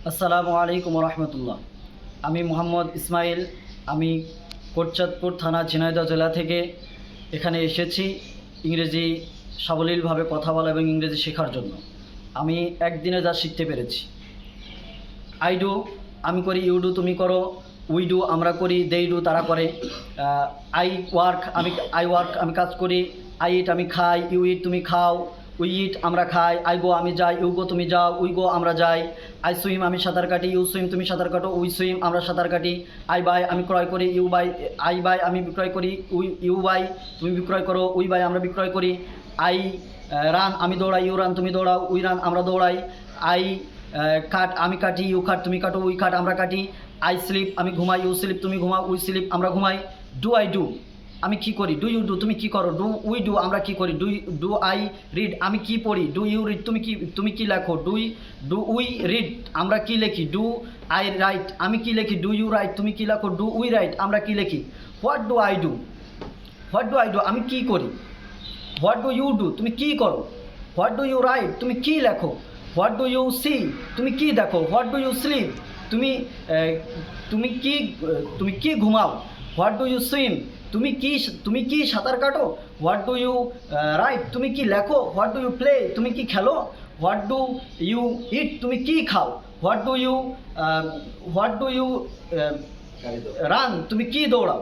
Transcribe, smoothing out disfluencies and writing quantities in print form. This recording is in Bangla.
আসসালামু আলাইকুম রহমতুল্লাহ। আমি মোহাম্মদ ইসমাইল। আমি কোটচাঁদপুর থানা ঝিনাইদহ জেলা থেকে এখানে এসেছি ইংরেজি সাবলীলভাবে কথা বলা এবং ইংরেজি শেখার জন্য। আমি একদিনে যা শিখতে পেরেছি, আই ডু আমি করি, ইউ ডু তুমি করো, উই ডু আমরা করি, দে ডু তারা করে, আই ওয়ার্ক আমি কাজ করি, আই ইট আমি খাই, ইউ ইট তুমি খাও, উই ইট আমরা খাই, আই গো আমি যাই, ইউ গো তুমি যাও, উই গো আমরা যাই, আই সুইম আমি সাঁতার কাটি, ইউ সুইম তুমি সাঁতার কাটো, উই সুইম আমরা সাঁতার কাটি, আই বাই আমি ক্রয় করি, আই বাই আমি বিক্রয় করি, ইউ বাই তুমি বিক্রয় করো, উই বাই আমরা বিক্রয় করি, আই রান আমি দৌড়াই, ইউ রান তুমি দৌড়াও, উই রান আমরা দৌড়াই, আই কাট আমি কাটি, ইউ কাট তুমি কাটো, উই কাট আমরা কাটি, আই স্লিপ আমি ঘুমাই, ইউ স্লিপ তুমি ঘুমাও, উই স্লিপ আমরা ঘুমাই, ডু আই ডু আমি কি করি, ডু ইউ ডু তুমি কি করো, ডু উই ডু আমরা কি করি, ডু আই রিড আমি কি পড়ি, ডু ইউ রিড তুমি কি লেখো, ডু উই রিড আমরা কি লিখি, ডু আই রাইট আমি কি লিখি, ডু ইউ রাইট তুমি কি লেখো, ডু উই রাইট আমরা কি লিখি, হোয়াট ডু আই ডু আমি কি করি, হোয়াট ডু ইউ ডু তুমি কি করো, হোয়াট ডু ইউ রাইট তুমি কি লেখো, হোয়াট ডু ইউ সি তুমি কি দেখো, হোয়াট ডু ইউ স্লিপ তুমি তুমি কি ঘুমাও, হোয়াট ডু ইউ সুইম তুমি কি সাঁতার কাটো, হোয়াট ডু ইউ রাইট তুমি কি লেখো, হোয়াট ডু ইউ প্লে তুমি কি খেলো, হোয়াট ডু ইউ ইট তুমি কি খাও, হোয়াট ডু ইউ রান তুমি কি দৌড়াও।